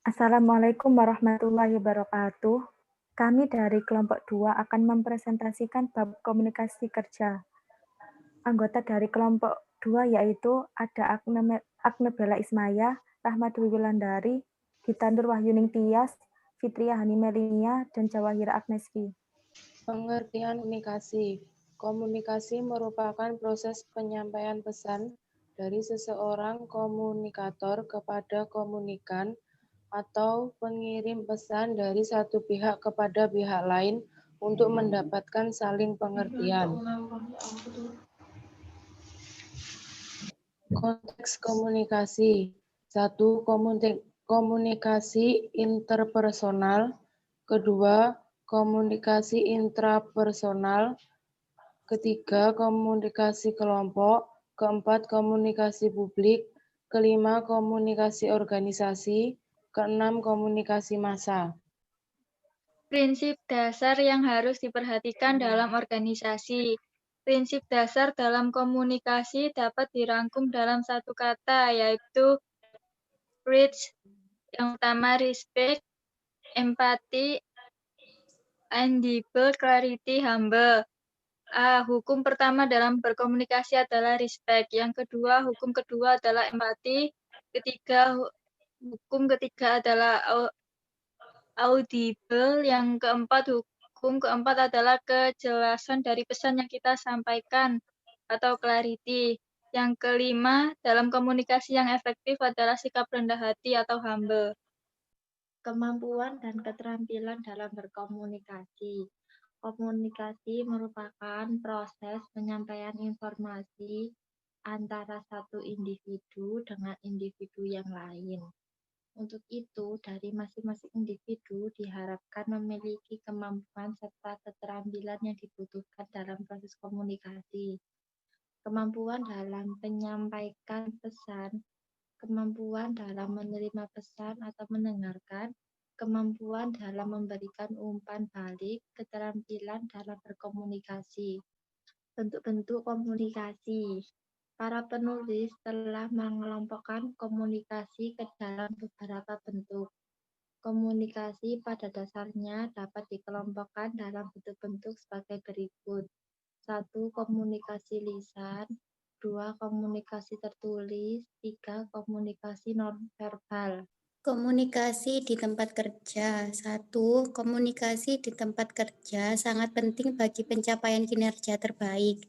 Assalamualaikum warahmatullahi wabarakatuh. Kami dari kelompok 2 akan mempresentasikan bab komunikasi kerja. Anggota dari kelompok 2 yaitu ada Agne Bella Ismaya, Rahma Dwi Wulandari, Gita Nur Wahyuning Tias, Fitria Hani Melinia, dan Jawahira Agneski. Pengertian komunikasi. Komunikasi merupakan proses penyampaian pesan dari seseorang komunikator kepada komunikan atau pengirim pesan dari satu pihak kepada pihak lain untuk mendapatkan saling pengertian. Konteks komunikasi. 1. Komunikasi interpersonal. Kedua, komunikasi intrapersonal. Ketiga, komunikasi kelompok. Keempat, komunikasi publik. Kelima, komunikasi organisasi. Keenam, komunikasi massa. Prinsip dasar yang harus diperhatikan dalam organisasi. Prinsip dasar dalam komunikasi dapat dirangkum dalam satu kata, yaitu reach. Yang pertama, respect, empati, audible, clarity, humble. Hukum pertama dalam berkomunikasi adalah respect. Yang kedua, hukum kedua adalah empati. Hukum ketiga adalah audible. Yang keempat, hukum keempat adalah kejelasan dari pesan yang kita sampaikan atau clarity. Yang kelima, dalam komunikasi yang efektif adalah sikap rendah hati atau humble. Kemampuan dan keterampilan dalam berkomunikasi. Komunikasi merupakan proses penyampaian informasi antara satu individu dengan individu yang lain. Untuk itu, dari masing-masing individu diharapkan memiliki kemampuan serta keterampilan yang dibutuhkan dalam proses komunikasi. Kemampuan dalam menyampaikan pesan, kemampuan dalam menerima pesan atau mendengarkan, kemampuan dalam memberikan umpan balik, keterampilan dalam berkomunikasi. Bentuk-bentuk komunikasi. Para penulis telah mengelompokkan komunikasi ke dalam beberapa bentuk. Komunikasi pada dasarnya dapat dikelompokkan dalam bentuk-bentuk sebagai berikut. 1. Komunikasi lisan. 2. Komunikasi tertulis. 3. Komunikasi nonverbal. Komunikasi di tempat kerja. 1. Komunikasi di tempat kerja sangat penting bagi pencapaian kinerja terbaik.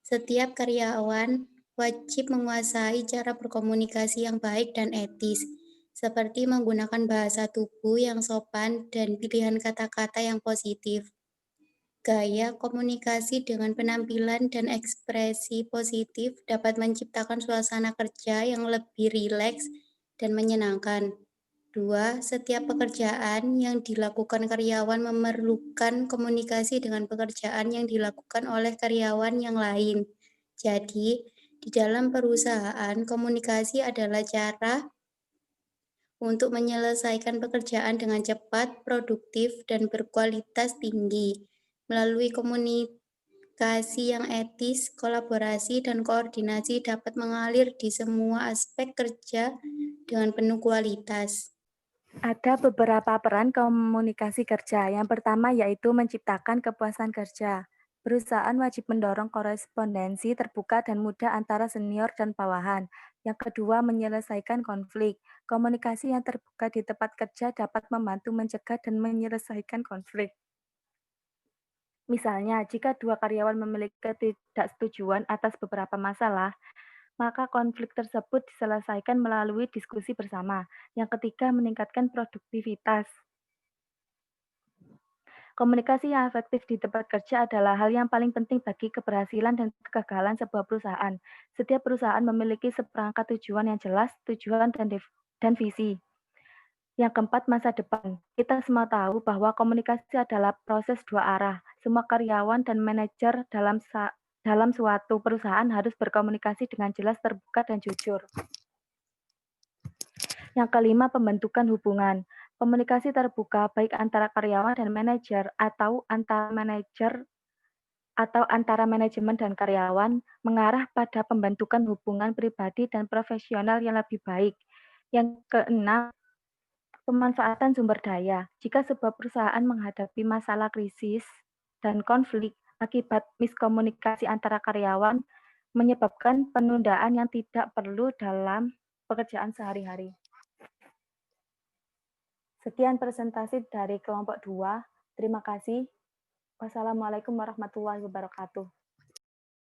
Setiap karyawan wajib menguasai cara berkomunikasi yang baik dan etis, seperti menggunakan bahasa tubuh yang sopan dan pilihan kata-kata yang positif. Gaya komunikasi dengan penampilan dan ekspresi positif dapat menciptakan suasana kerja yang lebih rileks dan menyenangkan. 2. Setiap pekerjaan yang dilakukan karyawan memerlukan komunikasi dengan pekerjaan yang dilakukan oleh karyawan yang lain. Jadi, di dalam perusahaan, komunikasi adalah cara untuk menyelesaikan pekerjaan dengan cepat, produktif, dan berkualitas tinggi. Melalui komunikasi yang etis, kolaborasi, dan koordinasi dapat mengalir di semua aspek kerja dengan penuh kualitas. Ada beberapa peran komunikasi kerja. Yang pertama yaitu menciptakan kepuasan kerja. Perusahaan wajib mendorong korespondensi terbuka dan mudah antara senior dan bawahan. Yang kedua, menyelesaikan konflik. Komunikasi yang terbuka di tempat kerja dapat membantu mencegah dan menyelesaikan konflik. Misalnya, jika dua karyawan memiliki ketidaksetujuan atas beberapa masalah, maka konflik tersebut diselesaikan melalui diskusi bersama. Yang ketiga, meningkatkan produktivitas. Komunikasi yang efektif di tempat kerja adalah hal yang paling penting bagi keberhasilan dan kegagalan sebuah perusahaan. Setiap perusahaan memiliki seperangkat tujuan yang jelas, tujuan dan visi. Yang keempat, masa depan. Kita semua tahu bahwa komunikasi adalah proses dua arah. Semua karyawan dan manajer dalam suatu perusahaan harus berkomunikasi dengan jelas, terbuka, dan jujur. Yang kelima, pembentukan hubungan. Komunikasi terbuka baik antara karyawan dan manajer atau antara manajemen dan karyawan mengarah pada pembentukan hubungan pribadi dan profesional yang lebih baik. Yang keenam, Pemanfaatan sumber daya. Jika sebuah perusahaan menghadapi masalah krisis dan konflik akibat miskomunikasi antara karyawan, menyebabkan penundaan yang tidak perlu dalam pekerjaan sehari-hari. Sekian presentasi dari kelompok 2. Terima kasih. Wassalamualaikum warahmatullahi wabarakatuh.